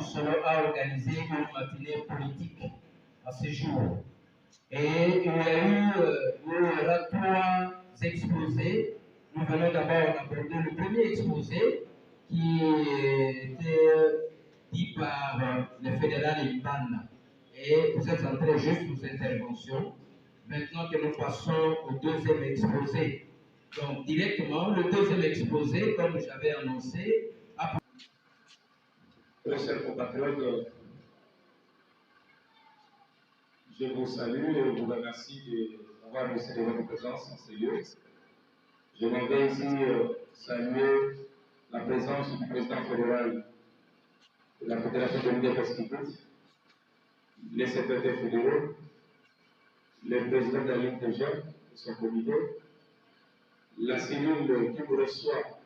Moussolo a organisé une matinée politique à ce jour. Et il y aura trois exposés. Nous venons d'abord aborder le premier exposé qui était dit par le fédéral Imban. Et vous êtes entrés juste aux interventions. Maintenant que nous passons au deuxième exposé. Donc directement, le deuxième exposé, comme j'avais annoncé, a... Très chers compatriotes, je vous salue et vous remercie d'avoir reçu de votre présence en ces lieux. Je m'en vais ici saluer la présence du président fédéral de la Fédération de l'Union Pacifique, les secrétaires fédéraux, le président de la Ligue des jeunes et son comité, la cellule qui vous reçoit,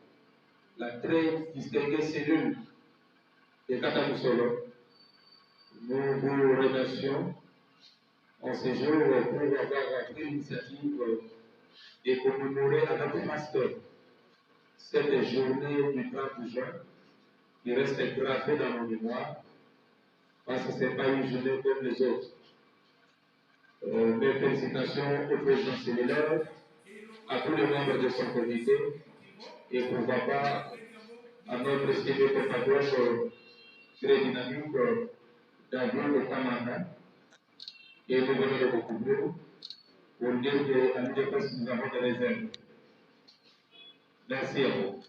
la très distinguée cellule de Kata Moussolo. Nous vous remercions en ce jour pour avoir pris l'initiative de commémorer à notre pasteur cette journée du 30 juin qui reste gravée dans nos mémoires parce que ce n'est pas une journée comme les autres. Mes félicitations au président Sénégal, à tous les membres de son comité et pourquoi pas à notre estimé compatriote très dynamique David Kamana et le gouverneur de Koubou pour dire qu'à l'UDPS nous avons des réserves. Merci à vous.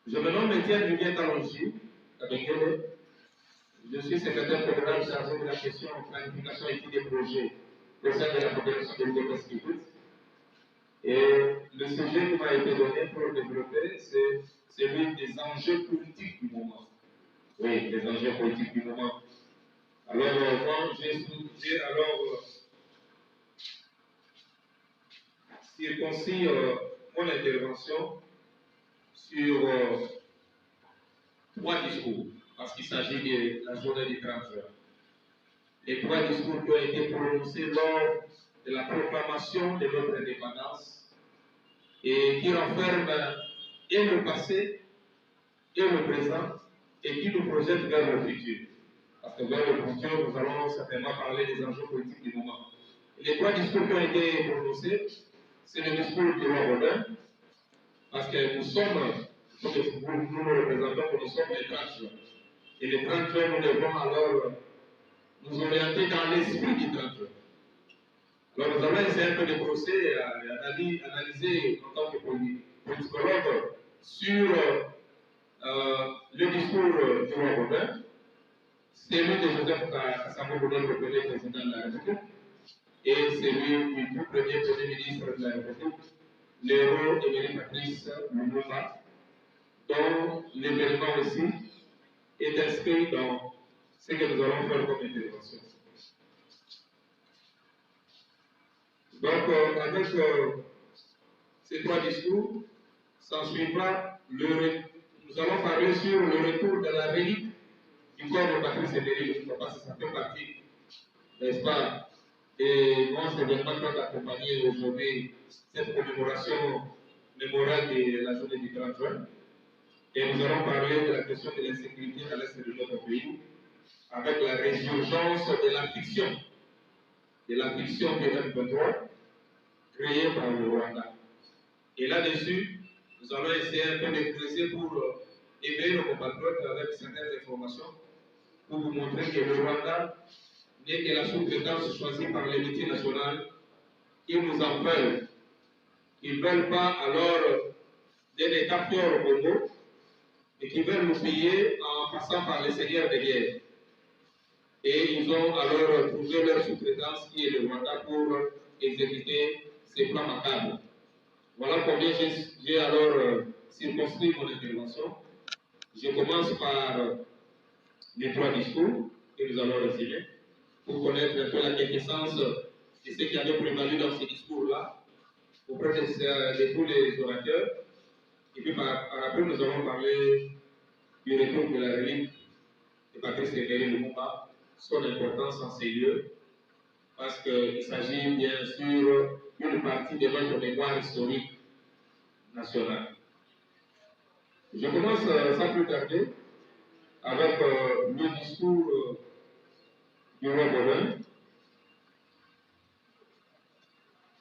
Je me nomme Étienne Julien Talonji, je suis secrétaire fédéral chargé de la question de planification et des projets au sein de la Fédération de l'UDPS Kibut. Et le sujet qui m'a été donné pour développer, c'est celui des enjeux politiques du moment. Oui, les enjeux politiques du moment. Alors, moi, j'ai alors circoncis mon intervention sur trois discours, parce qu'il s'agit de la journée du 30 juin. Les trois discours qui ont été prononcés lors de la proclamation de notre indépendance et qui renferment et le passé et le présent et qui nous projettent vers le futur. Parce que vers le futur, nous allons certainement parler des enjeux politiques du moment. Et les trois discours qui ont été prononcés, c'est le discours du roi Robin, parce que nous sommes, nous nous représentons que nous sommes les 30 juin. Et les 30 juin, nous devons alors nous orienter dans l'esprit du 30 juin. Alors nous allons essayer un peu de procès, analyser en tant que politicologue sur le discours du roi Robin, celui de Joseph Kasamogo, le premier président de la République, et celui du tout premier ministre de la République, l'héros Émile Patrice Lumumba, dont l'événement aussi est inscrit dans ce que nous allons faire comme intervention. Donc, avec ces trois discours, s'en suivra nous allons parler sur le retour de la relique du corps de Patrice Emery, parce que ça fait partie, n'est-ce pas, et moi, c'est vraiment d'accompagner aujourd'hui cette commémoration mémorale de la journée du 30 juin. Et nous allons parler de la question de l'insécurité à l'est de notre pays, avec la résurgence de la fiction du M23, créée par le Rwanda. Et là-dessus, nous allons essayer un peu de creuser pour éveiller nos compatriotes avec certaines informations, pour vous montrer que le Rwanda n'est que la sous-traitance choisie par l'unité nationale. Ils nous en veulent. Ils ne veulent pas alors d'un État fort au Congo, et qui veulent nous payer en passant par les seigneurs de guerre. Et ils ont alors trouvé leur sous-traitance qui est le Rwanda pour exécuter ces plans macabres. Voilà combien j'ai alors circonscrit mon intervention. Je commence par les trois discours que nous allons résumer pour connaître un peu la quintessence de ce qui avait prévalu dans ces discours-là auprès de tous les orateurs. Et puis par après, nous allons parler du retour de la relique de Patrice Emery Lumumba, son importance en ces lieux, parce qu'il s'agit bien sûr d'une partie de notre mémoire historique nationale. Je commence sans plus tarder avec le discours du roi Baudin.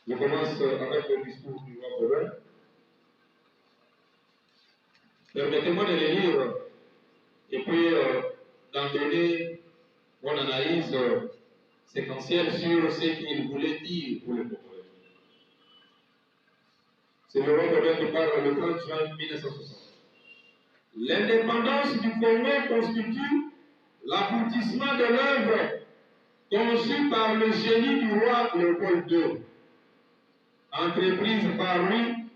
Je commence avec le discours du roi Baudin. Permettez-moi de le lire et puis d'en donner mon analyse séquentielle sur ce qu'il voulait dire pour le Congolais. C'est le roi Baudin qui parle le 30 juin 1960. L'indépendance du Congo constitue l'aboutissement de l'œuvre conçue par le génie du roi Léopold II, entreprise par lui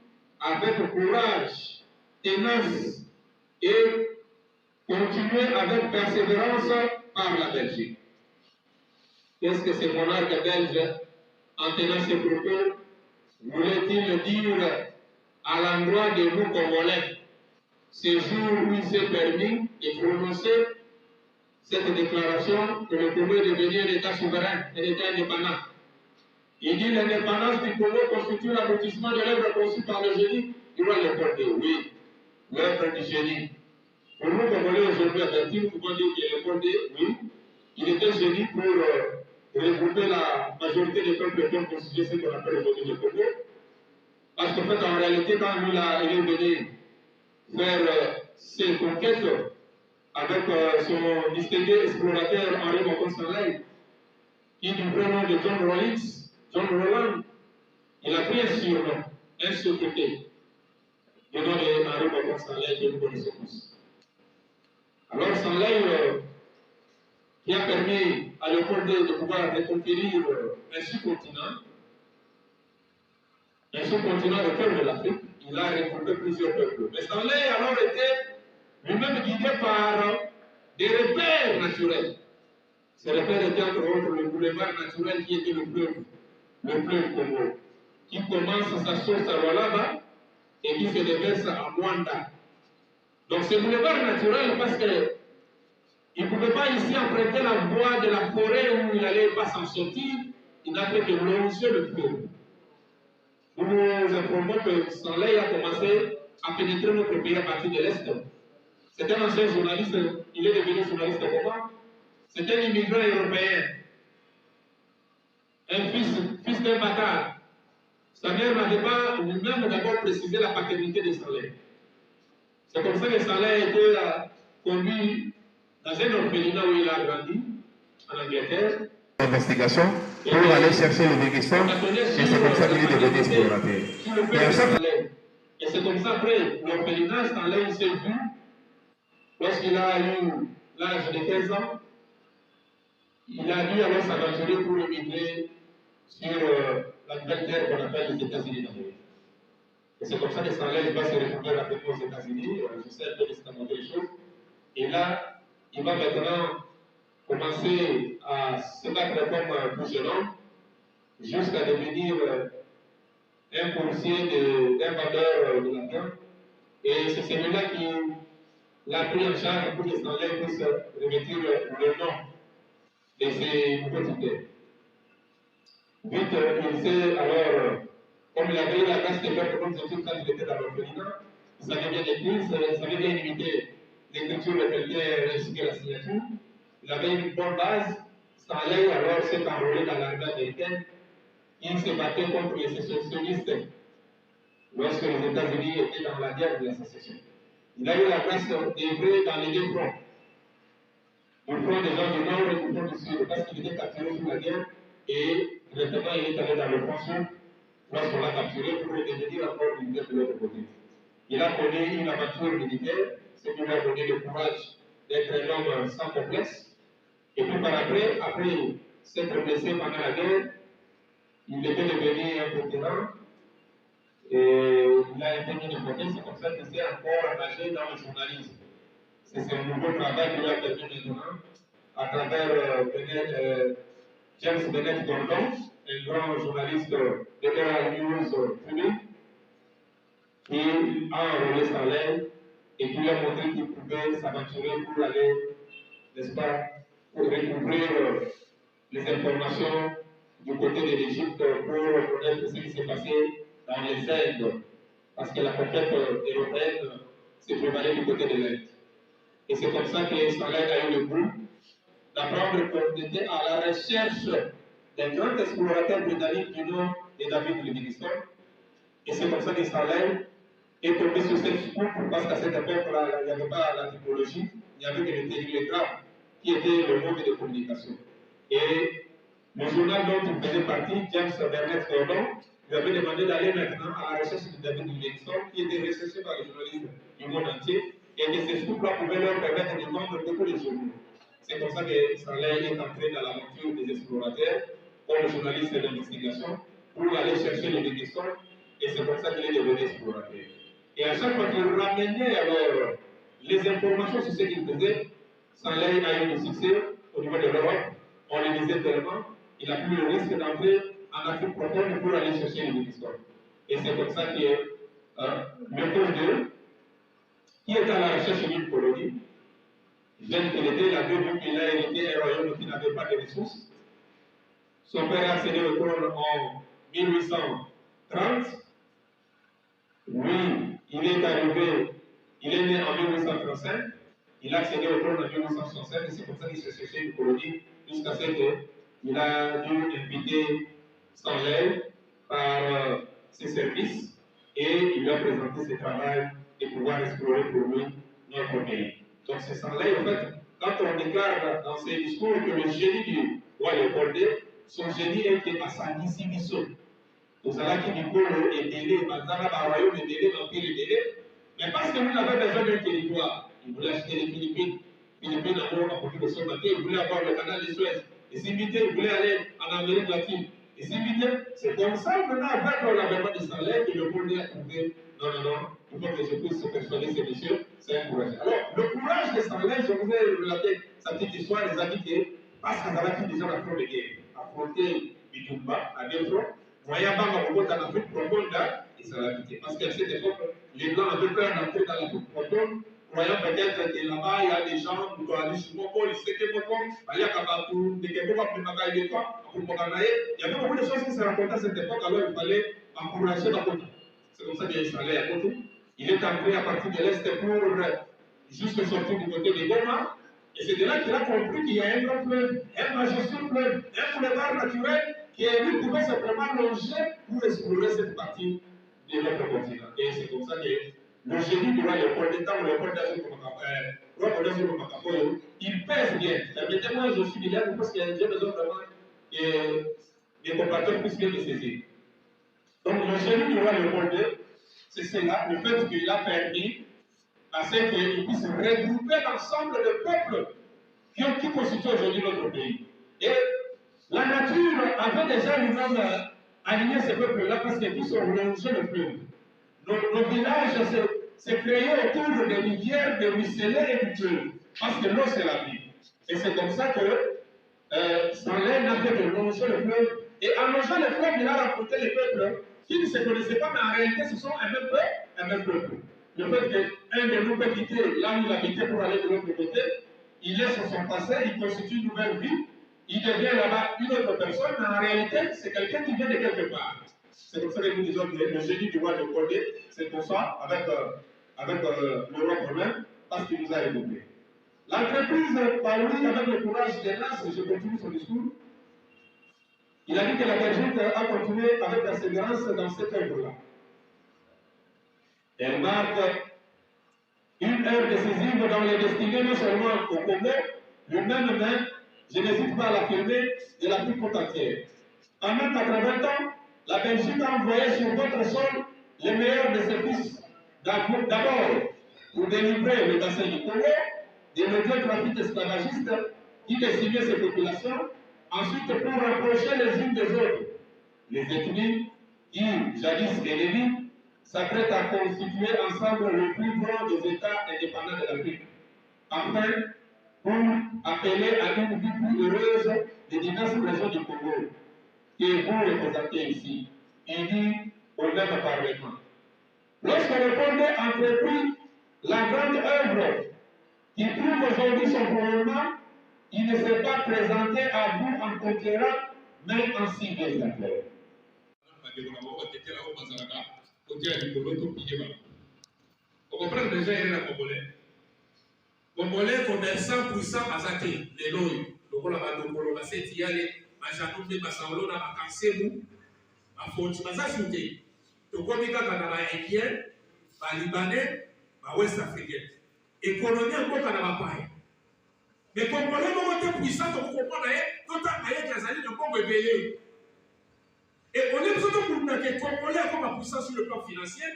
avec courage, ténace et continuée avec persévérance par la Belgique. Qu'est-ce que ce monarque belge, en tenant ses propos, voulait-il dire à l'endroit de nous Congolais, ce jour où il s'est permis de prononcer cette déclaration que le Congo est devenu un État souverain, un État indépendant? Il dit l'indépendance du Congo constitue l'aboutissement de l'œuvre conçue par le génie du roi Léopold II. Oui, l'œuvre du génie. Pour nous, Congolais aujourd'hui, nous pouvons dire que Léopold II, oui, il était génie pour regrouper la majorité des peuples qui ont constitué ce qu'on appelle aujourd'hui le Congo. Parce qu'en fait, en réalité, quand lui, il est venu faire ses conquêtes avec son distingué explorateur Henri Montcalm, qui du vrai nom de John Roland, il a pris un surnom, un sobriquet, le nom de Henri Montcalm que nous connaissons tous. Alors, Stanley, qui a permis à Léopold II de pouvoir reconquérir un sous-continent au cœur de l'Afrique, il a regroupé plusieurs peuples. Mais Stanley alors était lui-même guidé par des repères naturels. Ces repères étaient entre autres le boulevard naturel qui était le fleuve Congo, qui commence sa source à Lualaba et qui se déverse à Mwanda. Donc ce boulevard naturel, parce qu'il ne pouvait pas ici emprunter la voie de la forêt où il n'allait pas s'en sortir, il n'a fait que longer le fleuve. Nous nous informons que Stanley a commencé à pénétrer notre pays à partir de l'Est. C'est un ancien journaliste, il est devenu journaliste comment? C'est un immigrant européen, un fils d'un bâtard. Sa mère n'avait pas lui-même d'abord précisé la paternité de Stanley. C'est comme ça que Stanley a été conduit dans un orphelinat où il a grandi, en Angleterre. Investigation pour aller chercher le Végistan, et c'est comme ça qu'il est devenu explorateur. Et c'est comme ça après l'orphelinat, Stanley s'est vu, lorsqu'il a eu l'âge de 15 ans, il a dû alors s'aventurer pour émigrer sur la nouvelle terre qu'on appelle les États-Unis d'Amérique. Et c'est comme ça que Stanley va se retrouver rapidement aux États-Unis, je sais un peu de ce les choses. Et là, il va maintenant commencer à se battre comme bougelant jusqu'à devenir un policier d'un vendeur de la viande. Et c'est celui-là qui l'a pris en charge pour que Stanley puisse revêtir le nom de ces nouveaux titulaires. Vite, il sait alors, comme il avait eu la grâce de faire de bonnes études quand il était dans l'orphelinat, il savait bien écrire, il savait bien imiter l'écriture de quelqu'un ainsi que la signature. Il avait une bonne base. Stanley alors s'est enrôlé dans l'armée américaine. Il se battait contre les sécessionnistes lorsque les États-Unis étaient dans la guerre de la sécession. Il a eu la grâce d'œuvrer dans les deux fronts. Le front des gens du Nord et le front du Sud, parce qu'il était capturé sous la guerre et directement il est allé dans le front Sud lorsqu'on l'a capturé pour devenir encore militaire de l'autre côté. Il a connu une aventure militaire, ce qui lui a donné le courage d'être un homme sans complexe. Et puis par après s'être blessé pendant la guerre, il était devenu un vétéran et il a été mis de côté. C'est comme ça qu'il s'est encore engagé dans le journalisme. C'est un nouveau travail qu'il a permis maintenant à travers James Bennett Gordon, un grand journaliste de Herald News public, qui a enrôlé Stanley et qui lui a montré qu'il pouvait s'aventurer pour aller, n'est-ce pas, pour découvrir les informations du côté de l'Égypte pour connaître ce qui s'est passé dans les Indes, parce que la conquête européenne s'est prévalée du côté de l'Inde. Et c'est comme ça que Stanley a eu le goût d'apprendre qu'on était à la recherche d'un grand explorateur britannique du nom de David Livingstone. Et c'est comme ça que Stanley est tombé sur cette scoop, parce qu'à cette époque-là, il n'y avait pas la technologie, il n'y avait que le télégramme qui était le mode de communication. Et le journal dont il faisait partie, James Bernard Gordon, lui avait demandé d'aller maintenant à la recherche de David Livingstone, qui était recherché par les journalistes du monde entier, et que ces scoops-là pouvaient leur permettre de vendre beaucoup de journaux. C'est comme ça que Stanley est entré dans l'aventure des explorateurs, comme journaliste d'investigation, pour aller chercher les Livingstone, et c'est comme ça qu'il est devenu explorateur. Et à chaque fois qu'il ramenait alors les informations sur ce qu'il faisait, Stanley a eu du succès au niveau de l'Europe. On le disait tellement, il a pris le risque d'entrer en Afrique profonde pour aller chercher les Livingstone. Et c'est comme ça que Léopold II, qui est à la recherche d'une colonie, jeune qu'il était, il a vu qu'il a hérité un royaume qui n'avait pas de ressources. Son père a accédé au trône en 1830. Lui, il est arrivé, il est né en 1835. Il a accédé au trône en 1865 et c'est comme ça qu'il s'est cherché une colonie jusqu'à ce qu'il a dû inviter Stanley par ses services et il lui a présenté ses travaux et pouvoir explorer pour lui notre pays. Donc c'est Stanley, en fait, quand on déclare dans ses discours que le génie du roi Léopold II, son génie était à sa distribution. Ozalaki Mikolo est délai, Manzana Barayo est délai, l'Empire est délai, mais parce que lui avait besoin d'un territoire, il voulait acheter les Philippines. Philippines d'abord a produit de son papier, il voulait avoir le canal de Suez. Et s'inviter, il voulait aller en Amérique latine. Et s'inviter, c'est comme ça, maintenant, avec l'avènement de Stanley, que le monde a trouvé, non, il faut que je puisse persuader ces messieurs, c'est un courage. Alors, le courage de Stanley, je vous ai relaté sa petite histoire, les amis qui, parce qu'ils avaient déjà la front de guerre, affronter Bitumba à deux fronts, voyant Banga Bobo dans l'Afrique profonde, et ça l'a quitté. Parce qu'à cette époque, les Blancs avaient peur d'entrer dans l'Afrique profonde, croyant peut-être que là-bas, il y a des gens qui doivent aller sur Moko, les Seke Moko, il y a Kabatou, des Keboko, il y avait beaucoup de choses qui se racontaient à cette époque, alors il fallait encourager la côte. C'est comme ça qu'il est installé à côté. Il est entré à partir de l'Est pour jusqu'à sortir du côté de Goma. Et c'est de là qu'il a compris qu'il y a un grand fleuve, un majestueux fleuve, un boulevard naturel qui lui pouvait simplement longer pour explorer cette partie de notre continent. Et c'est comme ça que le génie du roi Léopold, il pèse bien. Mais moi, je suis bilingue parce qu'il y a besoin vraiment des compatriotes puissent bien le saisir. Donc, le génie du roi Léopold, c'est cela, le fait qu'il a permis à ce qu'il puisse regrouper l'ensemble des peuples qui constituent aujourd'hui notre pays. Et la nature avait déjà lui-même aligné ces peuples-là parce qu'ils puissent longer le fleuve. Nos villages se créaient autour des rivières, des ruisselets et du fleuve. Parce que l'eau, c'est la vie. Et c'est comme ça que Stanley n'a fait que longer le fleuve. Et en longeant le fleuve, il a rencontré les peuples qui ne se connaissaient pas, mais en réalité, ce sont un même peuple. Le fait qu'un de nous peut quitter là où il habitait pour aller de l'autre côté, il laisse son passé, il constitue une nouvelle vie, il devient là-bas une autre personne, mais en réalité, c'est quelqu'un qui vient de quelque part. C'est comme ça que nous disons que le génie du roi de Condé, c'est pour ça, avec le roi romain, parce qu'il nous a écoutés. L'entreprise par lui, avec le courage des races, je continue son discours, il a dit que la Belgique a continué avec persévérance dans cette œuvre-là. Elle marque une heure décisive dans les destinées non seulement au Congo, le même même, je n'hésite pas à l'affirmer, de l'Afrique tout entière. En 80 ans, la Belgique a envoyé sur votre sol les meilleurs de ses fils. D'abord, pour délivrer le bassin du Congo, des médias trafics esclavagistes qui décimaient ces populations, ensuite pour rapprocher les unes des autres. Les ethnies qui, jadis ennemies, s'apprêtent à constituer ensemble le plus grand des États indépendants de l'Afrique. Enfin, pour appeler à une vie plus heureuse des diverses régions du Congo, que vous représentez ici, il dit au même Parlement. Lorsque le Congo entreprit la grande œuvre qui prouve aujourd'hui son gouvernement, il ne s'est pas présenté à vous en conquérant, mais en civilisateur. On comprend déjà, il y a un Congolais. Congolais commerçant puissant azate les lois. Donc on a pas de colo basé tiale, majanou de basaolo na bakansebu, bafonti bazashute. Donc on dit qu'à na haïtien, ba libanais, ba ouest africain. Économie en boka na bapaye. Mais Congolais non était puissant donc comprendre tout à aye kazali de Congo belé. Et on est besoin de comprendre que Congolais comme puissant sur le plan financier,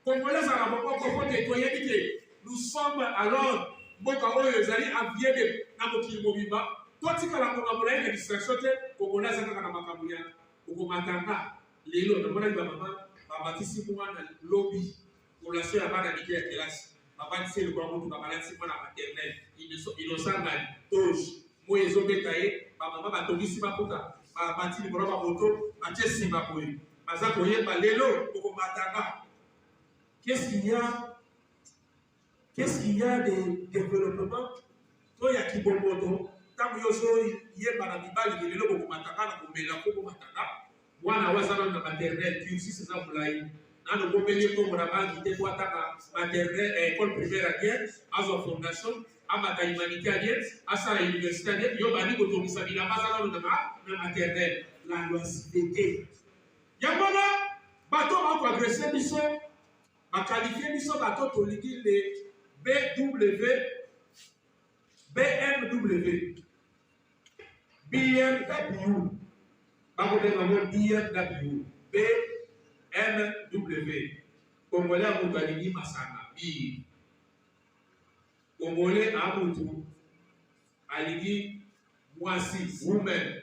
Congolais ça va pas comprendre que nous sommes alors mboka oyo ezali avié de na mokili mobimba totika la komambola ina distraction te Congolais kaka na makambo ya okomatanga lelo na mona ba mama babatisi mwana lobby relation ya bana dike ya classe babatisi le kwa mtu babalati mwana maternelle inosanga toge moyo ezobeta ye ba mama batongisi bapuka babati libolo ba moto batie simba boye baza koyeba lelo okomatanga. Qu'est-ce qu'il y a de développement? Toi, il y a qui bon moto. Tant que il y a pas d'animal qui est là pour m'attaquer, pour me la pour m'attaquer. Moi, na wazana na maternelle, tu sais ça pour l'aïe. Na no bomelier comme la banque qui te voit ta maternelle, école primaire à Dieu, à son fondation, à ma humanité à Dieu, à sa université à Dieu. Yo bani ko to misabila la bazana na maternelle, la loisiveté. Yamana, bateau va agresser biso, va qualifier biso bateau to ligi le BMW, BMW, BMW, BMW, BMW, Congolais à Mougalini Masana, B, Congolais à Moutou, Aligi Mwasi, Women,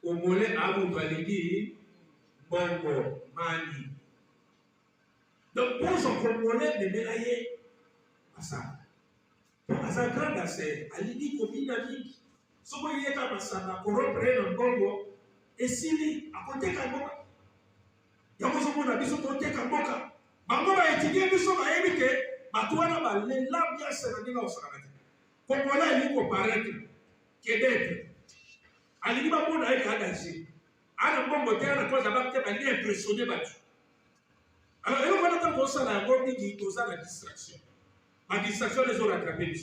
Congolais à Mougalini Bongo, Mani. Donc, pour ce Congolais de médailler, ça. Asa grande c'est alidi komina mingi. Somo yeka masana corrompre na Congo esili akote ka mboka. Yako somo na biso kote ka mboka. Bango ba étudier biso ba yebike batwana ba lela bien sera ndinga osakati. Congolais ni ko paraître Québec. Alidi ba mona eka danger. Ana mbongo te ana kwa sababu te ba ni impressionner batu. Alors et on va attendre ça la ngombi qui cause la distraction. La distraction les autres attrapés.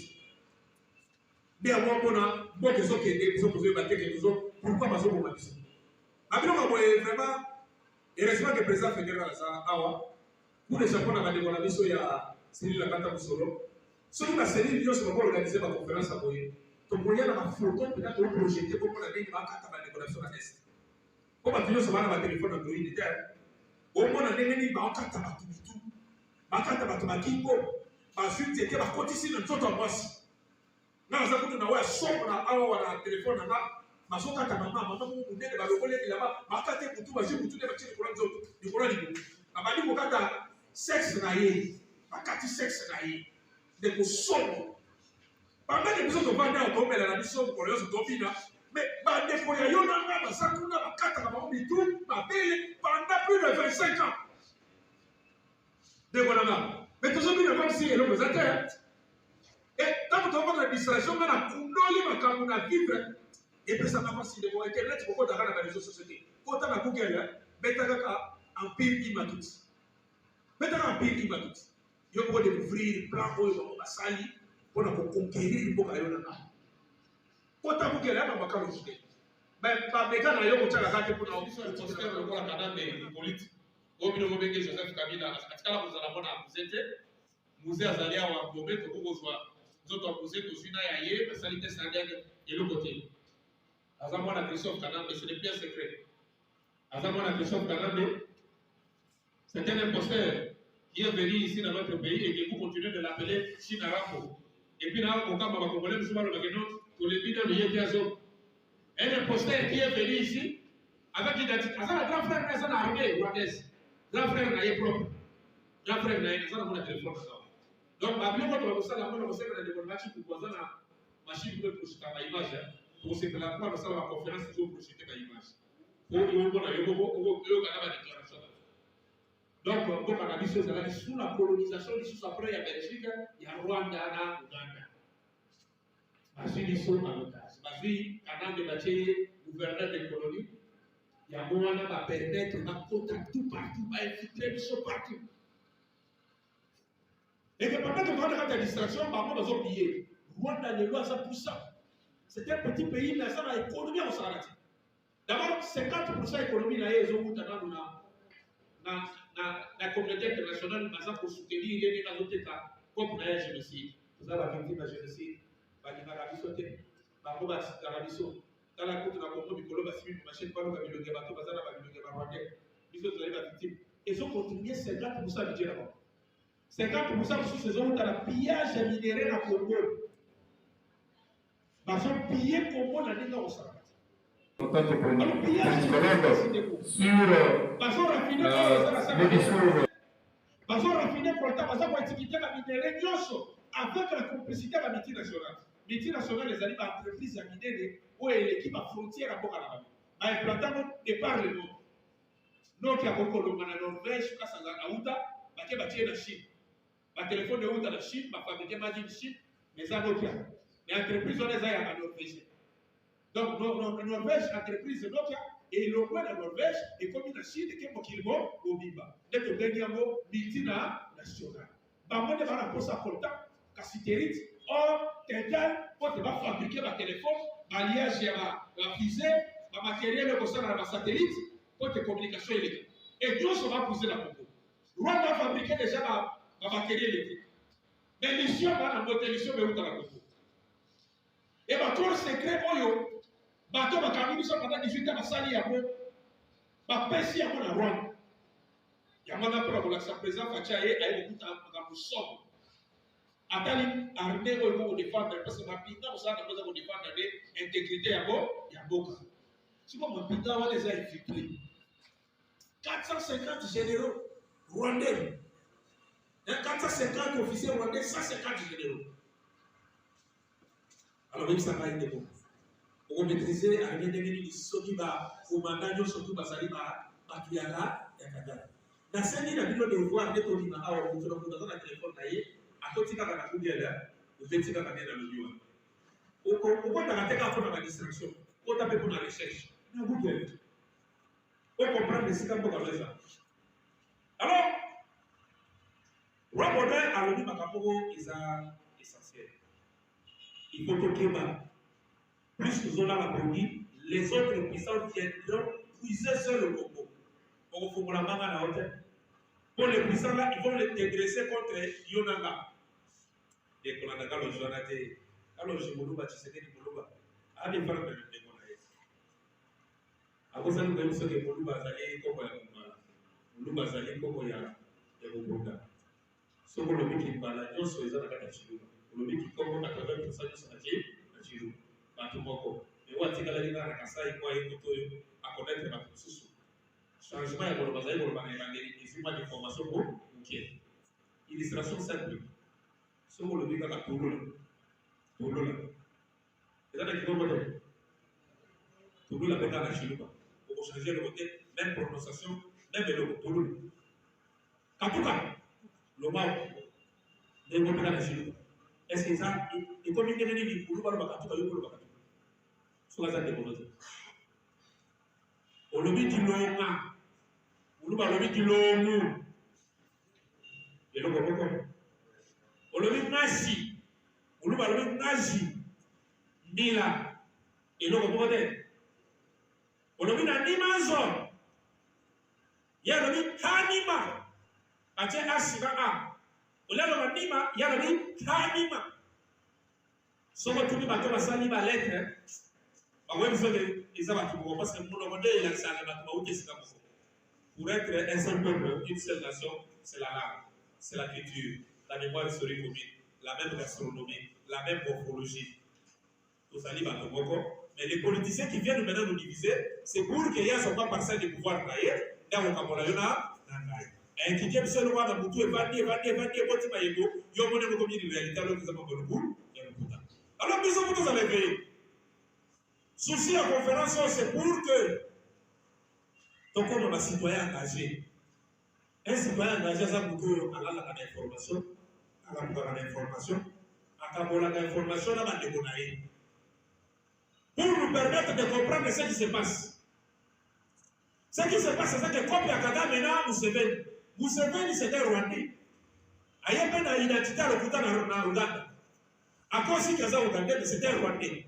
Mais à moi, bon, que ceux qui ont posé battre que nous autres, pourquoi pas nous battre? Après, on va vraiment, heureusement que le président fédéral a pour les Japonais, on a dévoilé la mission il y a Cyril Lakata Moussolo. Ceux qui ont Cyril, ils ont organisé ma conférence à Boye. Donc, il y a une photo, peut-être, pour projeter, pour qu'on ait une décoration à l'Est. Comme on a souvent un téléphone à Boye, au moins, on a une bakata batubitu, bakata batubakingo. Ensuite, il y a un côté ici dans tout en bas. Là, on a un peu de son, on a un téléphone là. Ma soeur, ta maman, maman, on est dans le collet là-bas. Ma carte pour tout, ma j'ai pour tout les petits du Coran du Coran. Ma dit, mon carte sexe naïe. Ma carte sexe naïe. De pour son. Pendant que nous sommes vendus en tombe, la mission pour les autres tombes là. Mais, ma décoration, ma sakuna, ma carte, ma maman, tout, ma belle, pendant plus de 25 ans. Décoration. Mais toujours bien comme si elle nous attend. Et quand on voit la distraction, on a coulé ma vivre. Et puis ça m'a passé de mon internet pour qu'on dans la réseau société. Quand on a Google, Betaka empire imatout. Betaka empire imatout. Il faut découvrir plan pour sali pour conquérir le Bokayon. Quand on a Google, on va pas le mais pas méga na yo kutaka kati pour na ofisi de considérer le rôle canadien politique. Omino Mobenge Joseph Kabila katika kuzala bona kuzete musée azalia wa Gombe to kozwa zoto musée to zina ya ye basalite sandiane et le côté azamona Christophe Kanambe ce n'est pas secret azamona Christophe Kanambe c'est un imposteur qui est venu ici dans notre pays et que vous continuez de l'appeler Chinarako et puis là on kamba ba congolais musuma le bageno pour les bidons de Yekiazo un imposteur qui est venu ici avec l'identité azana grand frère na sana armée rwandaise. Grand frère n'a pas propre. Grand frère n'a pas mon téléphone. Donc, ma bien, votre ça, la bonne recette, elle est bonne machine pour poser la machine pour projeter ma image. Pour ce que la fois, ça va conférence pour projeter ma image. Pour le bon, déclaration. Donc, comme on a dit, sous la colonisation, sous après, il y a Belgique, il y a Rwanda, Uganda. Machine, ils sont en otage. Ma fille, Canal de Bâtier, gouverneur des colonies. Il y a un moment qui va permettre de contact tout partout, va infiltrer les choses partout. Et que pendant que tu as des distractions, par contre, ils ont pillé. Rwanda, les lois, ça pousse ça. C'est un petit pays, mais ça a l'économie au Sahara. D'abord, 50% de l'économie, ils ont dans la communauté internationale, pour soutenir les gens comme le génocide. Vous avez la victime de génocide. L'Arabie saoudite, l'Arabie saoudite. Dans la côte de la Congo, Mikolo, Bassimi, Machine, Palo, Babilogue, Bato, Bazara, Babilogue, Rwandais. Ils ont la victime. Ils ont contribué 50% du budget là-bas. 50% de ces zones dans le pillage minéraux dans le Congo. Ils ont pillé le Congo dans les Nord. En tant que président, sur le discours. Ils ont raffiné pour le temps, ils ont activité la minéraux avec la complicité de la multinationale. Multinationale, les alliés d'entreprise minéraux où l'équipe à frontière à Bokalaba. Mais implantant départ le monde. Donc, il y a beaucoup de gens en Norvège, à Outa, qui ont bâti la Chine. Le téléphone de Outa, la Chine, ma fabriqué Madi de Chine, les Nokia. Les entreprises, on les a en Norvège. Donc, la Norvège, l'entreprise de Nokia, et le roi de la Norvège, est comme la Chine, qui est Mokilmo, au Bimba. Dès que dernier mot, multinational. Bah, moi, je vais rapporter ça pour le temps, Cassiterite, or, quelqu'un, pour te fabriquer ma téléphone, ma liage, ma fusée, ma matériel, ma satellite, pour tes communications électriques. Et tout ça va pousser la Congo. Rwanda a fabriqué déjà ma matériel électrique. Mais l'émission va dans votre émission, mais où dans la Congo. Et ma tour secret, oyo, bateau ma camino pendant 18 ans, ma sali à moi, ma pèse à moi à Rwanda. Il y a un peu de sa présence, Fatia et elle écoute à mon somme. Atali armée au défendre, parce que ma pita, on s'en a besoin de défendre l'intégrité à moi, il y a beaucoup. Si moi, ma pita, on les a infiltrés. 450 généraux rwandais. 450 officiers rwandais, 150 généraux. Alors, même ça va être bon. Pour maîtriser, à rien de venir, Sokiba, au mandat, surtout, Basaliba, Makiara, et Kadar. Dans ce cas, la vidéo de voir des Tolima, à on vous dans un téléphone, à côté de la coudière, vous êtes dans la vidéo. Au point de la tête à la distraction, au tapé pour la recherche, nous vous guérez. On comprend les systèmes pour ça. Alors, Rwanda a le Makapogo est essentiel. Il faut que Kéba, plus nous avons la Congo, les autres puissances viendront puiser sur le Congo. Pour la main à la hauteur. Pour les puissants là, ils vont les dégraisser contre Yonanga. Et pour la Naga, le Joanate, alors je me dis, c'est que Moulouba. À des femmes de l'Éconaïs. À cause de nous, ce que Moulouba Zali, Moulouba Zali, Kokoya, et Moulouba. Ce que l'on dit, nous sommes les Anakachilou. Le mec qui compte 80% de son métier, c'est Chilou. Matumoko. Mais où est-ce qu'il y a un Kassa et quoi, à connaître ma sous. Changement est pour le bazar, pour le bazar, il n'y a pas de formation pour qui. Illustration simple. Ce que le mec a tout là. Et là, il faut que tout le monde a Chilou. Pour changer le côté, même prononciation, même le tout le Katuka, le mot, les mots de Chilou. Est-ce que ça, et comme il est venu, pour le Bakatuka, il faut le Bakatuka. Sur la zone de Bonozo. On le dit du long, on le dit du long, et le Bokoko. On le dit Nazi, on le dit Nazi, Mila, et le Bokoko. On le dit Nanimazo, il y a le dit Kanima, à tiens Asiba. On l'a dit, il y a le dit Kanima. Si on trouve que tu as une lettre, pour être un seul peuple, une seule nation, c'est la langue, c'est la culture, la mémoire historique commune, la même gastronomie, la même morphologie. Tout ça, mais les politiciens qui viennent maintenant nous diviser, c'est pour qu'il y ait son pas parcelle de pouvoir d'ailleurs, dans le Cameroun, et qui tiennent seulement dans le tout, évaluer, il y a une réalité, alors qu'ils ont pas le bout, il y a le bout. Alors, nous sommes tous à l'éveil. Souci à conférence, c'est pour que, donc, on a un citoyen engagé. Un citoyen engagé, ça veut dire à l'information, à l'information, à l'information, pour nous permettre de comprendre ce qui se passe. Ce qui se passe, c'est que comme il y a Kagame maintenant, Museveni, c'était Rwandais. aye pe na identité alokuta na Uganda akosi kaza Uganda mais c'était un Rwandais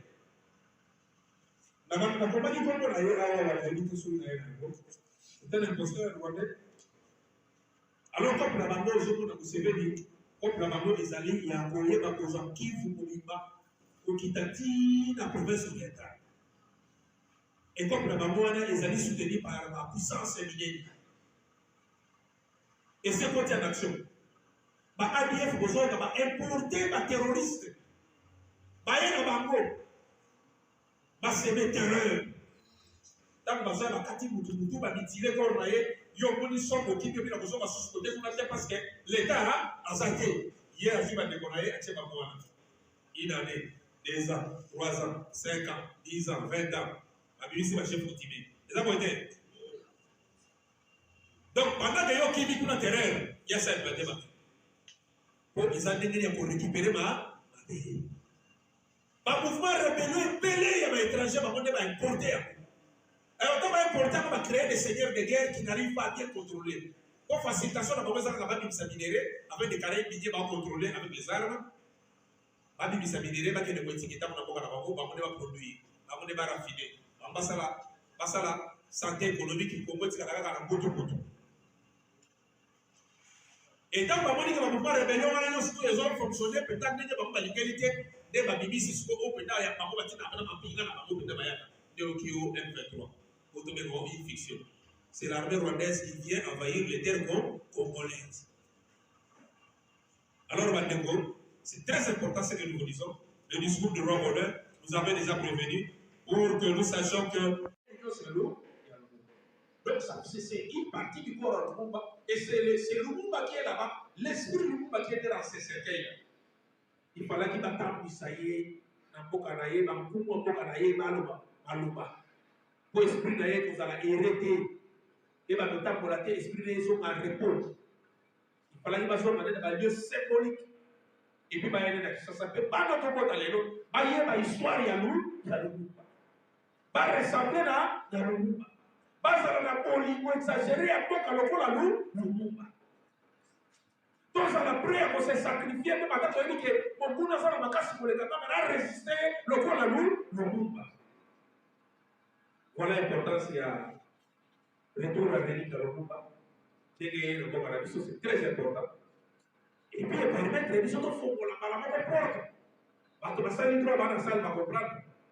na compagnie kombo na ye awa wazali tout na ye na c'était un imposteur Rwandais alors comme na bango ozomona Museveni comme na bango ezali ya koyeba kozwa Kivu mobimba kokita ti na province orientale et comme la Bamouana les alliés soutenus par la puissance féminine. Et c'est côté en action. Bah ADF besoin d'importer les terroristes. Bah y a Bango. Bah c'est des terreurs. Tant que ça va kati mutu bah mitiler comme on a yo moni son qui depuis la besoin de sous-côté parce que l'État a zaké. Hier a vu bah décoller à Tchèque Bamouana. Une année, 2 ans, 3 ans, 5 ans, 10 ans, 20 ans. Abimisi va chef motivé. C'est ça qu'on dit. Donc pendant que yo qui vit pour terrain, il y a ça le débat. Pour les années pour récupérer ma pays. Par mouvement rébellion belé, il y a des étrangers qui va importer. Alors on va importer, on va créer des seigneurs de guerre qui n'arrivent pas à bien contrôler. Pour facilitation, on va commencer à bimisa minerais avec des carrés miniers va contrôler avec les armes. Va bimisa minerais va que les politiques état on va produire, on va raffiner. Basala santé économique qui Congo tika boto. Et tant que le mouvement rébellion a surtout les hommes fonctionnaient peut-être que l'égalité des babibis c'est au pétard ya bango batina na mpinga na bango pétard bayaka de Okio M23 automobile une fiction. C'est l'armée rwandaise qui vient envahir les terres congolaises. Alors Bandeko, c'est très important ce que nous vous disons. Le discours du roi Rodin nous avait déjà prévenu pour que nous sachions que donc c'est une partie du corps Lumumba et c'est Lumumba qui est là-bas, l'esprit Lumumba qui était dans ces cercueils. Il fallait qu'il attende Isaïe, Nampokanaye, Bampumo, Pokanaye, Maluba. Pour esprit d'ailleurs qu'on a hérité, et notamment pour la esprit des hommes en repos. Il fallait qu'il soit dans un lieu symbolique. Et puis, ça s'appelle pas notre mot d'aller, il y a une histoire, il y a Lumumba. Va ressembler là, il y a Lumumba. Va la poli, pour exagérer, à quoi qu'on a Lumumba. Tous à la prière pour se sacrifier, même à quand on dit que mon bout n'a pas casse pour les gars, mais à résister, le coup à Lumumba. Voilà l'importance, il y a retour à Denis Lumumba. Le Bokanabi, c'est très important. Et puis, permettre les gens de faire la porte.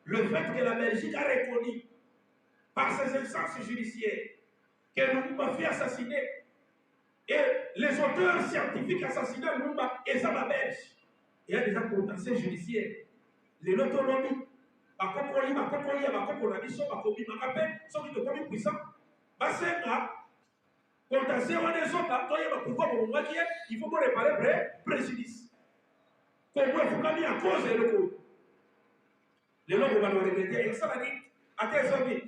Le fait que la Belgique a reconnu par ses instances judiciaires que Lumumba fut assassiné et les auteurs scientifiques assassinés Lumumba et Zama belge. Il y a des contentieux judiciaires. Les l'autonomie, il faut réparer préjudice. Comment il faut qu'il y a cause de l'eau. Les gens vont nous répéter, et ça va dire, à tes amis,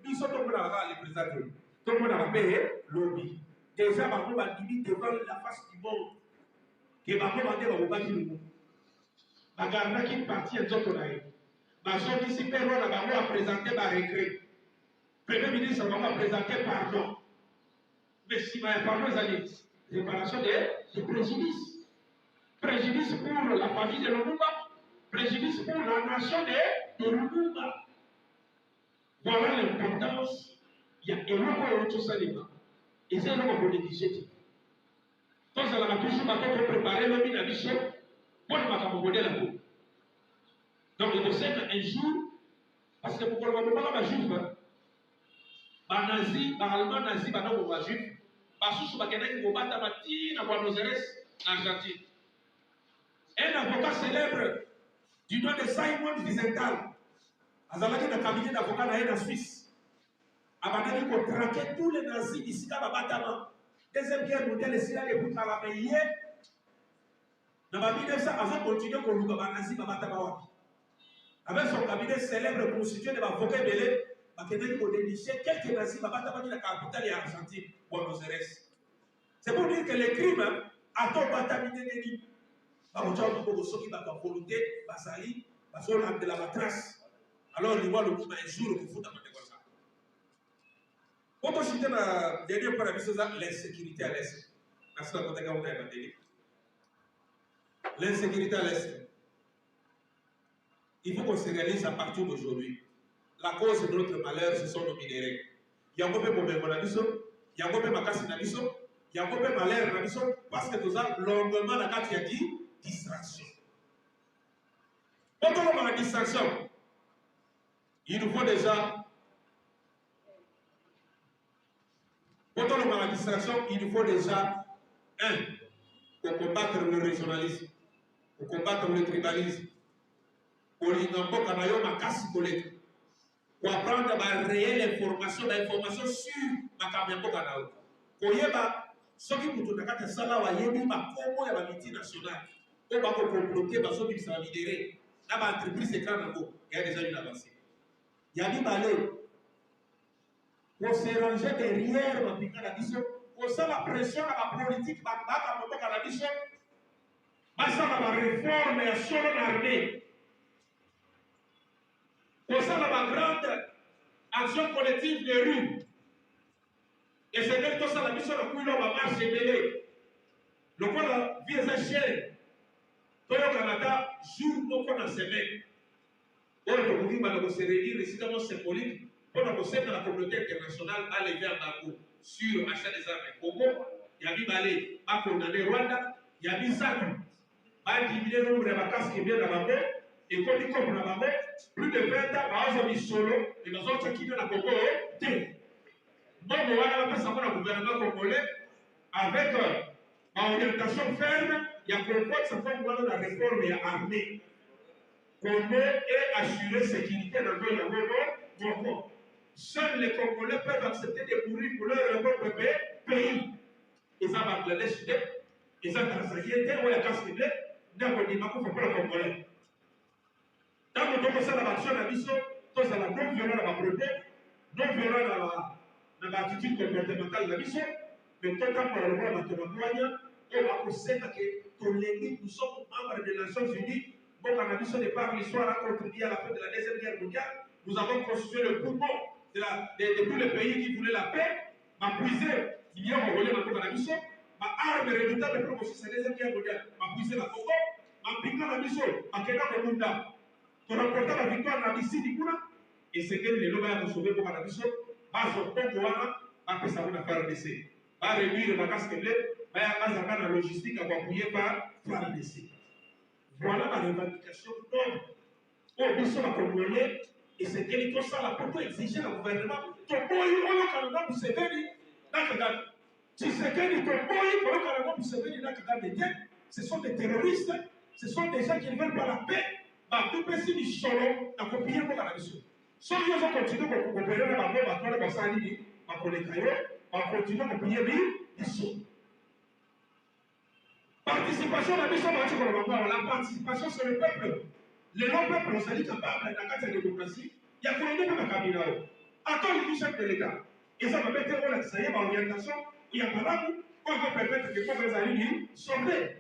ils sont tous les présidents. Tout le monde a payé lobby. Déjà, on va dire devant la face du monde que on va dire le monde. Bagarna qui partit à Zotonaï. Bajon ici, Péron a présenté par écrit. Premier ministre a présenté pardon. Mais si il y a pardon, c'est réparation de préjudice. Préjudice pour la famille de Lumumba, préjudice pour la nation de Lumumba. Voilà l'importance. Il y a énormément de choses à dire. Et c'est énormément de négliger. Donc, ça va toujours préparer le minabiché pour le modèle à vous. Donc, je sais qu'un jour, parce que pour le moment, les juifs, les nazis, les allemands nazis, les juifs, les juifs, les battre à Buenos Aires, en Argentine. Un avocat célèbre du nom de Simon Wiesenthal, Azalaki dans le cabinet d'avocat en Suisse, a traqué tous les nazis ici dans le bâtiment. Deuxième guerre mondiale, ici là, les bouts à la main. Dans la 1900, avant de continuer à faire les nazis dans le bâtiment. Avec son cabinet célèbre constitué de l'avocat belé, il faut dénicher quelques nazis dans le bâtiment de la capitale et Argentine, Buenos Aires. C'est pour dire que les crimes à ton bâtiment de l'île. Volonté, Basali, Basola de la matrace. Alors, il voit le coup un jour pour foutre comme ça. Quand on a dernier paradoxe, l'insécurité à l'Est. Parce que on a l'insécurité à l'Est. Il faut qu'on se réalise à partir d'aujourd'hui. La cause de notre malheur, ce sont nos minéraux. Il y a un peu de problème, il y a un peu de macasse, il y a un peu de malheur, parce que tout ça, longuement, la carte, il y a dit distraction. Quand on a la distraction, il nous faut déjà. Quand on a la distraction, il nous faut déjà, pour combattre le régionalisme, pour combattre le tribalisme, pour apprendre la réelle information, l'information sur ma Kambiambo Kanao. Koyeba, ce qui vous tourne à Sala, Wayebi, ma Congo et ma multinationale. On va comploter, ma somme, ça va libérer. Là, ma entreprise est grande, il y a déjà une avancée. Il y a des balais. On s'est rangé derrière ma pique à la mission. On sent la pression à la politique, ma bac à la mission. Ma ça, la réforme et à son armée. On sent la grande action collective des rues. Et c'est même tout ça, la mission de Kouilo va marcher mêlée. Le quoi la vie est un chien. Tout le Canada, jour au cours de la semaine. On va se réunir, récitement symbolique, pour que la communauté internationale a levé un embargo sur l'achat des armes au Congo. Il y a mis Malé, à condamner Rwanda, il y a mis Sakou, à diminuer le nombre de vacances qui viennent à Bambo, et qu'on dit comme la Bambo, plus de 20 ans, on a mis solo, et nous autres qui viennent à Congo, donc, on va savoir le gouvernement congolais avec une orientation ferme. Il y a pourquoi ça fait la réforme et armée. Congo est assuré sécurité dans le Congo. Seuls les Congolais peuvent accepter de mourir pour leur propre pays. Ils ont Bangladesh, ils ont Tanzanie, ils ont Casse-Blé, ils ont dit pour le Congolais. Dans le temps que ça, la action, la mission, tout ça, la non-violence, la propos, non-violence, dans l'attitude comportementale de la mission, mais tout le temps, pour le voir dans ton moyen, on va pousser que nous sommes membres des Nations Unies. Bon, quand la mission de par l'histoire a contribué à la fin de la Deuxième Guerre mondiale, nous avons constitué le poumon de tous les pays qui voulaient la paix, m'a puisé, il y a dans la mission, ma arme redoutable pour construire la Deuxième Guerre mondiale, m'a puisé la Congo, m'a piqué la mission, m'a quitté le monde, pour remporter la victoire dans l'ici du Kuna, et c'est que les lois ont sauvé pour la mission. Va sortir après ça va faire l'essai. Va réduire la casse de va y avoir la logistique à appuyer par l'essai. Voilà la revendication d'homme. Au mission à Congolais, et c'est qu'elle est ça la pour exiger le gouvernement. Ton boy, on a carrément pour se venir. Si c'est qu'elle est ton boy, on a carrément pour se venir dans le Kagame. Ce sont des terroristes, ce sont des gens qui ne veulent pas la paix. Bah, tout petit du solo, à copier pour la mission. Si nous avons continué à coopérer avec la continuer à payer des sous. Participation à la mission, la participation sur le peuple. Les non-peuples, on s'est dit capable de la démocratie. Il y a qu'on ait pas de cabinet. Attends le chef de l'État. Et ça va mettre en ça y est, l'orientation, il y a pas là, on va permettre que les alliés sauver.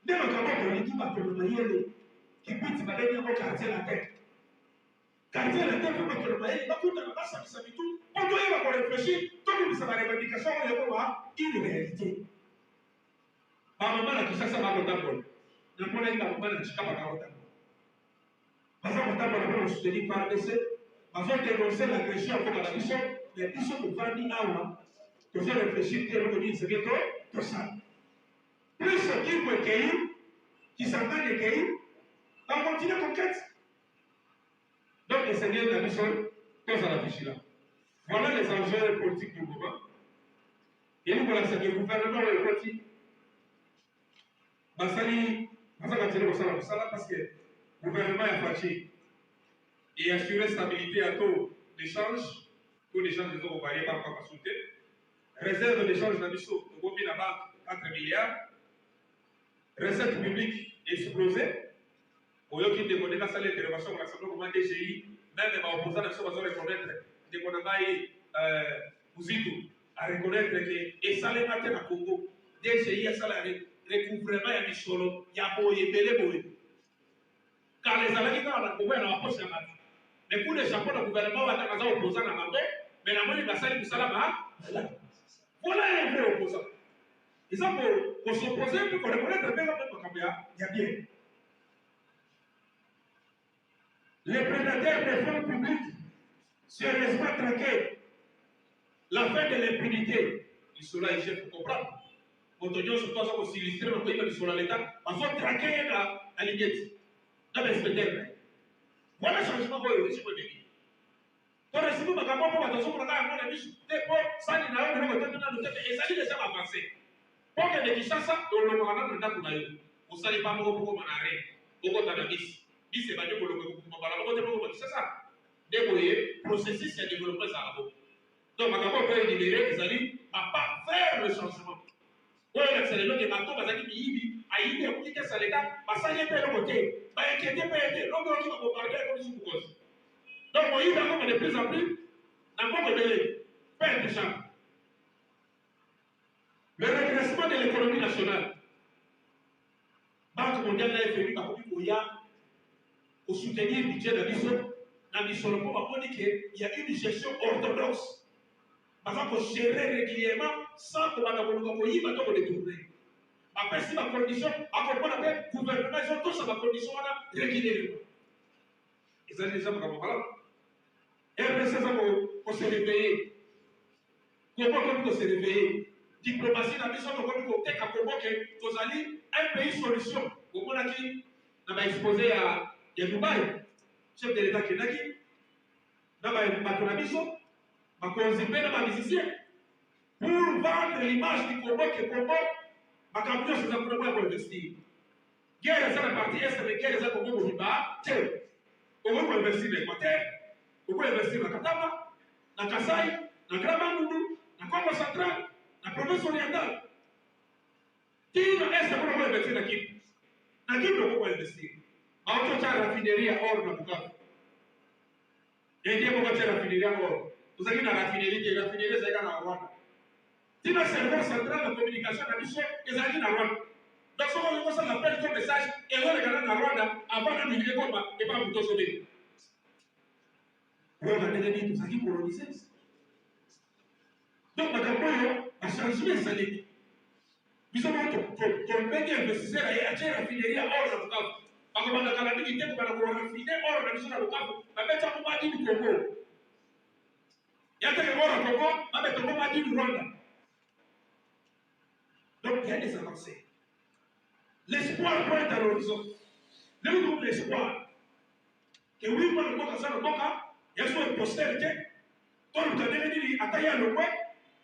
Dès le temps qu'on dit que le qui peut se balayer au quartier la tête. Quartier la tête, il va le va coûter la base, ça tout. On doit y avoir réfléchi, tout le monde, ça va revendication, il y a une réalité. Par moment, la question, ça va voter pour. Le point est que la moment, la question, va voter pour. Parce que voter pour le soutenir par l'essai, parce qu'on dénoncer l'agression contre la mission, les missions de Fandi Awa, que j'ai réfléchi, qui est dit, c'est que tout ça. Plus ce qui peut cueillir, qui s'entend de cueillir, va continuer à conquête. Donc, le Seigneur de la mission, pose à la vigilance. Voilà les enjeux politiques du mouvement. Et nous, voilà, c'est que le gouvernement est parti. Basali, parce que le gouvernement est parti et assurer stabilité à taux d'échange, taux d'échange des eaux variés par rapport à souté. Réserve d'échange de la mission, au bout de la banque, 4 milliards. Recette publique explosée. Au lieu qu'il demande la salle d'intervention pour l'Assemblée au moment DGI, même les opposants ne sont pas reconnaître que Konamaï Ouzitou à reconnaître que et ça les matin à Congo, DGI a ça recouvrement et Micholo, il y a beau et belé. Car les Alaki dans la gouvernement a posé la mais pour les Japon, le gouvernement va être opposant à la mais la monnaie va salir pour ça là-bas. Voilà un vrai opposant. Ils ont pour s'opposer, pour reconnaître bien il y a bien. Les prédateurs des fonds publics, sérieusement traqués, la fin de l'impunité, ils sont là, ils cherchent pour comprendre. Montonio se passe aussi illustré dans le pays de l'État, ils ont traqué à l'Ignette. Dans les spectacles. Voilà le changement que vous avez. Quand si vous m'avez pas attention pour la mon ami, c'est pour ça il n'a pas de tête et ça il déjà avancé. Pour que les Kinshasa dans le Rwanda dans la Kunayo, on s'allait pas beaucoup manaré, beaucoup d'analyse. Dit c'est pas pour le beaucoup de c'est ça. Débrouiller, processus et développer ça. Donc ma campagne peut libérer les alliés à pas faire le changement. Oui, c'est le nom de Mato, parce qu'il y a eu des petits salés, parce qu'il y a eu des côté, parce qu'il y a eu des l'homme qui va bombarder comme si vous cause. Donc, il y a de plus en plus, n'a pas de faire des champs. Le redressement de l'économie nationale. Banque mondiale a fait pour soutenir le budget de l'Abisso. L'Abisso, il y a une gestion orthodoxe. Parce qu'on gérer régulièrement sans que on détourner. Après, si ma condition, à comprendre le gouvernement, ils ont tous ma condition régulièrement. Ils ont déjà comme voilà. Et après, c'est ça qu'on se réveille. Comment on se réveille? Diplomatie, la mission de Comité, à comment que vous allez un pays solution. Comment on a dit, on a exposé à Dubaï, chef de l'État qui est là, on a mission. Pour vendre l'image du Congo que Congo a cambié ses emplois pour investir. Guerre est la partie est, mais guerre est la Congo pour Riba. Congo pour investir dans l'Équateur, Congo pour investir dans Katama, dans Kasaï, dans Grand-Bandundu, dans Congo central, dans la province orientale. Qui est pour investir dans qui? Dans qui Congo pour investir? En tout cas, la raffinerie à or dans Bukavu. Et il y a beaucoup de raffinerie à or. Vous avez une raffinerie, c'est dans Rwanda. Si le serveur central de communication a dit ça, ils ont dit dans Rwanda. Donc, si on appelle ton message, et on regarde dans Rwanda, avant de nous comme et pas pour sauver. Rwanda a dit tout ça qui colonisé. Donc, ma campagne a changé les années. Nous avons ton pays investisseur à la raffinerie à or dans le camp. Parce que dans la calamité, on va raffiner or dans le camp. Mais maintenant, on va dire du Congo. Il y a des gens au Congo, mais le Congo m'a dit du Rwanda. Donc il y a des avancées. L'espoir pointe à l'horizon. Nous avons l'espoir que oui, moi, le Congo, il y a une postérité. Quand vous avez dit à tailler le bois,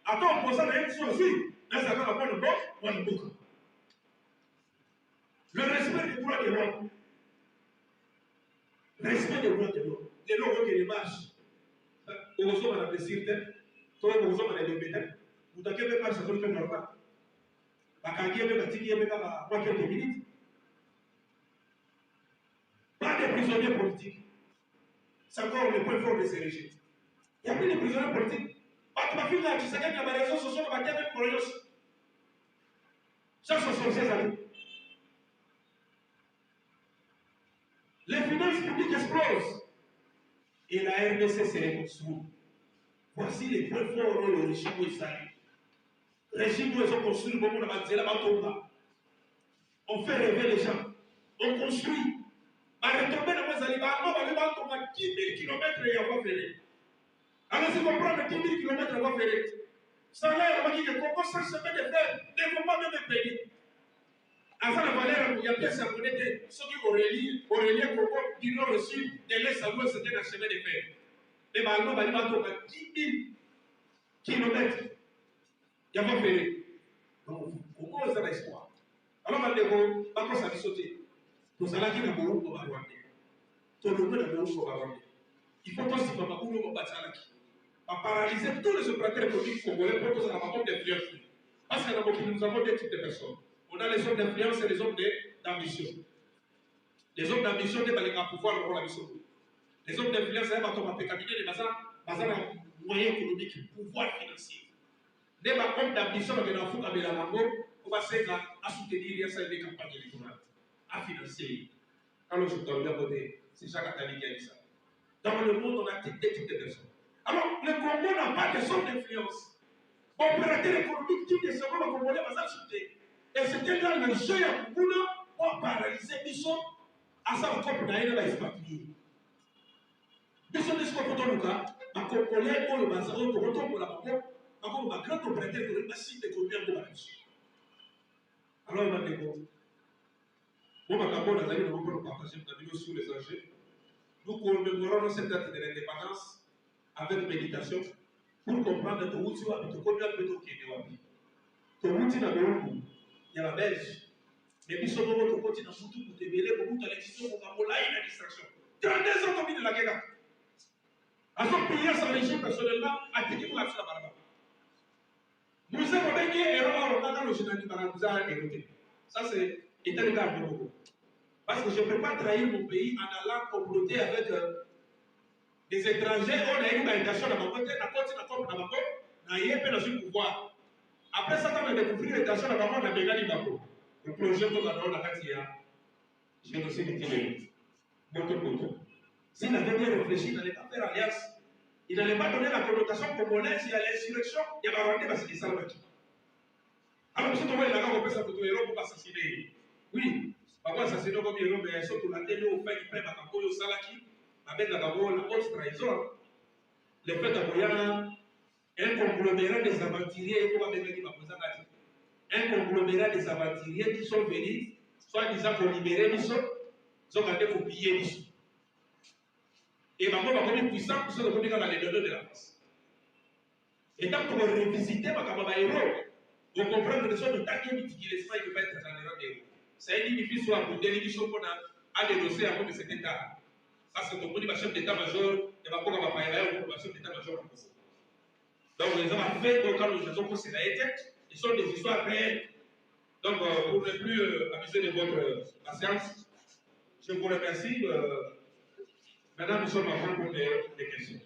à ton posant la même chose aussi, là, ça va pas le bois, moi le bois. Le respect des droits de l'homme. Respect des droits de l'homme. Les lois qui les marchent. Vous avez un plaisir, vous avez un débat. Vous avez un certain normal. Pas de prisonniers politiques. C'est encore le point fort de ces régimes. Il n'y a plus de prisonniers politiques. Pas de ma fille là, tu sais qu'il y a des réseaux sociaux qui ont été pour ça, ce sont ces années. Les finances publiques explosent. Et la RDC se reconstruit. Voici les points forts où le régime est salé. Le régime où ils ont construit le moment de la Batomba. On fait rêver les gens. On construit. On retombe dans les alibars. On va aller 10 000 km et on va faire. Alors, si vous prenez 10 000 km, on va faire. Ça là, on va dire que Congo, sans chemin de fer, ne faut pas même payer. Avant la valeur, il y a bien ça pour être ceux qui Aurélie Congo, du nord au sud, de l'est à l'ouest, c'était un chemin de fer. Mais maintenant, on va aller 10 000 km. Il n'y a pas fait. Donc, Congo, c'est un espoir. Alors, on va dire, par contre, ça va sauter. Pour ça, là, il y a beaucoup de Rwanda. Tout le monde a beaucoup de Rwanda. Il faut aussi que beaucoup de Rwanda à paralyser tous les opérateurs économiques congolais pour que ça n'a pas d'influence. Parce que nous avons des types de personnes. On a les hommes d'influence et les hommes d'ambition. Les hommes d'ambition, c'est les pouvoir pour la mission. Les hommes d'influence, c'est les cabinet de bazar moyens économiques, pouvoir financier. Les hommes d'ambition, c'est les hommes d'ambition, on va à soutenir des campagnes électorales, à financer. Alors, je dois bien voter. C'est Jacques Attali qui a dit ça. Dans le monde, on a des types de personnes. Alors, le Congo n'a pas de zone d'influence. Opérateur économique qui ne sera pas congolais, va s'acheter. Et c'était dans le jeu à Koukouna pour paralyser Bichon à sa rencontre d'ailleurs va expatrier. Bichon n'est pas pour le cas, ma congolais pour le bazar, on retourne pour la banque, ma grande opérateur économique, ma site économique pour la Bichon. Alors, on va découvrir. Bon, ma campagne, nous allons partager notre vidéo sur les enjeux. Nous commémorons cette date de l'indépendance avec méditation pour comprendre que nous sommes tous les deux qui sont il y a la Belge. Mais nous sommes tous les continent pour tout te mêler pour toute l'élection pour la distraction. 32 ans de la guerre. À son pays, ça régime personnellement, à qui vous l'avez fait là-bas. Nous avons gagné erreur dans le général nous a écouté. Ça, c'est le cas de beaucoup. Parce que je ne peux pas trahir mon pays en allant comploter avec des étrangers. On a eu une invitation dans ma côté, dans le pouvoir. Après ça, quand on a découvert l'invitation dans ma côté, on a gagné Bako. Le projet qu'on a dans la Katia, génocide qui s'il avait bien réfléchi, il n'allait pas faire alliance. Il n'allait pas donner la connotation congolaise, il y a l'insurrection, il y a Barandé parce qu'il s'en va. Alors, si on voit la on peut s'appuyer pour assassiner. Oui, parfois assassiner comme il est, mais surtout la télé, on fait du pain, au Salaki, avec la haute trahison. Le fait d'avoir un conglomérat des aventuriers, un conglomérat des aventuriers qui sont venus, soit disant pour libérer les autres, ils ont gardé pour piller les autres. Et maman va comme puissant pour se retrouver dans les données de la France. Et tant qu'on va revisiter ma héros, on comprend que les gens de temps qui mitigent l'espace ne peut pas être dans les rangs des héros. C'est un individu soit pour des émissions qu'on a dénoncé avant que c'était tard. Ça, c'est comme on dit, ma chef d'état-major, et ma pauvre papaye, ou ma chef d'état-major. Donc, les gens ont fait, donc, quand nous faisons c'est la tête, ils sont des histoires réelles. Donc, pour ne plus abuser de votre patience, je vous remercie. Maintenant, nous sommes en train pour des questions.